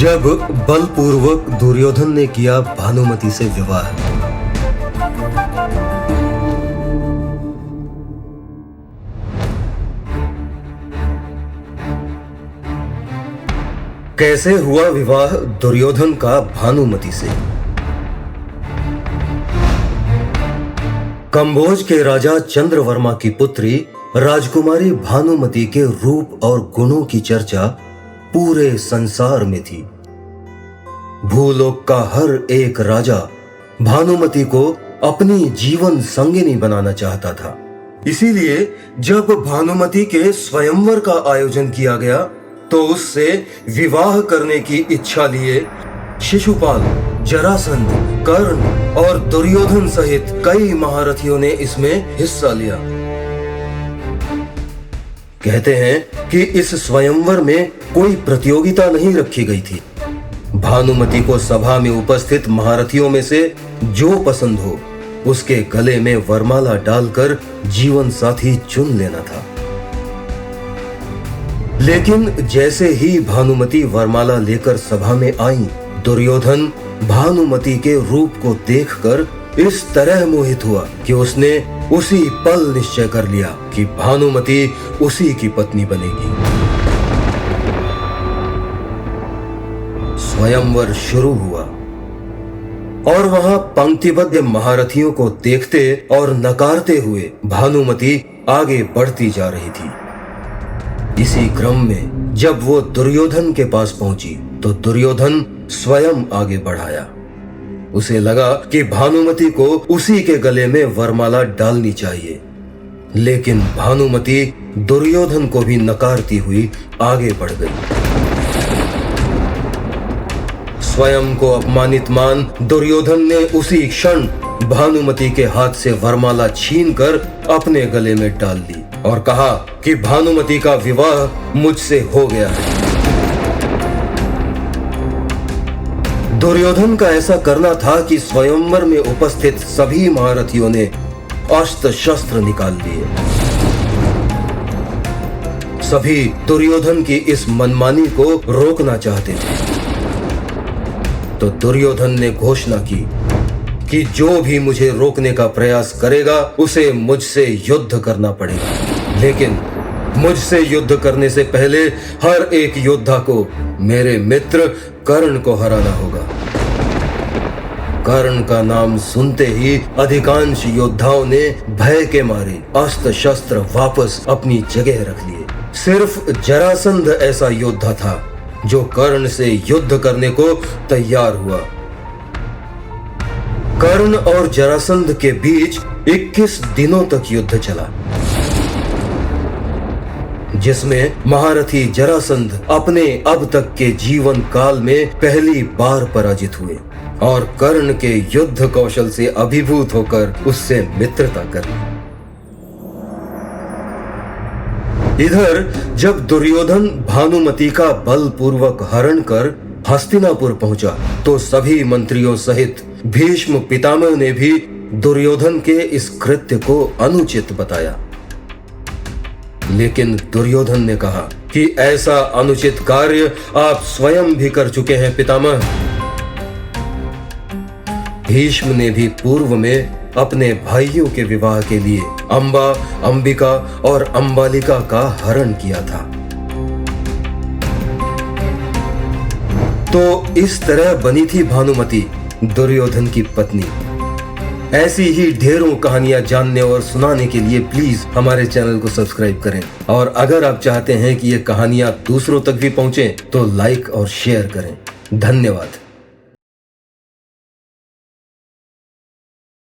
जब बलपूर्वक दुर्योधन ने किया भानुमति से विवाह। कैसे हुआ विवाह दुर्योधन का भानुमति से। कंभोज के राजा चंद्रवर्मा की पुत्री राजकुमारी भानुमति के रूप और गुणों की चर्चा पूरे संसार में थी। भूलोक का हर एक राजा भानुमति को अपनी जीवन संगिनी बनाना चाहता था। इसीलिए जब भानुमति के स्वयंवर का आयोजन किया गया तो उससे विवाह करने की इच्छा लिए शिशुपाल, जरासंध, कर्ण और दुर्योधन सहित कई महारथियों ने इसमें हिस्सा लिया। कहते हैं कि इस स्वयंवर में कोई प्रतियोगिता नहीं रखी गई थी। भानुमति को सभा में उपस्थित महारथियों में से जो पसंद हो उसके गले में वरमाला डालकर जीवन साथी चुन लेना था। लेकिन जैसे ही भानुमति वरमाला लेकर सभा में आई, दुर्योधन भानुमति के रूप को देखकर इस तरह मोहित हुआ कि उसने उसी पल निश्चय कर लिया कि भानुमति उसी की पत्नी बनेगी। स्वयंवर शुरू हुआ और वहां पंक्तिबद्ध महारथियों को देखते और नकारते हुए भानुमति आगे बढ़ती जा रही थी। इसी क्रम में जब वो दुर्योधन के पास पहुंची तो दुर्योधन स्वयं आगे बढ़ाया। उसे लगा कि भानुमति को उसी के गले में वरमाला डालनी चाहिए, लेकिन भानुमति दुर्योधन को भी नकारती हुई आगे बढ़ गई। स्वयं को अपमानित मान दुर्योधन ने उसी क्षण भानुमति के हाथ से वरमाला छीनकर अपने गले में डाल दी और कहा कि भानुमति का विवाह मुझसे हो गया है। दुर्योधन का ऐसा करना था कि स्वयंवर में उपस्थित सभी महारथियों ने अस्त्र शस्त्र निकाल लिए। सभी दुर्योधन की इस मनमानी को रोकना चाहते थे। तो दुर्योधन ने घोषणा की कि जो भी मुझे रोकने का प्रयास करेगा उसे मुझसे युद्ध करना पड़ेगा, लेकिन मुझसे युद्ध करने से पहले हर एक योद्धा को मेरे मित्र कर्ण को हराना होगा। कर्ण का नाम सुनते ही अधिकांश योद्धाओं ने भय के मारे अस्त्र शस्त्र वापस अपनी जगह रख लिए। सिर्फ जरासंध ऐसा योद्धा था जो कर्ण से युद्ध करने को तैयार हुआ। कर्ण और जरासंध के बीच 21 दिनों तक युद्ध चला, जिसमें महारथी जरासंध अपने अब तक के जीवन काल में पहली बार पराजित हुए और कर्ण के युद्ध कौशल से अभिभूत होकर उससे मित्रता कर। इधर जब दुर्योधन भानुमति का बलपूर्वक हरण कर हस्तिनापुर पहुंचा तो सभी मंत्रियों सहित भीष्म पितामह ने भी दुर्योधन के इस कृत्य को अनुचित बताया। लेकिन दुर्योधन ने कहा कि ऐसा अनुचित कार्य आप स्वयं भी कर चुके हैं पितामह। भीष्म ने भी पूर्व में अपने भाइयों के विवाह के लिए अंबा, अंबिका और अंबालिका का हरण किया था। तो इस तरह बनी थी भानुमति दुर्योधन की पत्नी। ऐसी ही ढेरों कहानियां जानने और सुनाने के लिए प्लीज हमारे चैनल को सब्सक्राइब करें। और अगर आप चाहते हैं कि ये कहानियां दूसरों तक भी पहुंचे तो लाइक और शेयर करें। धन्यवाद।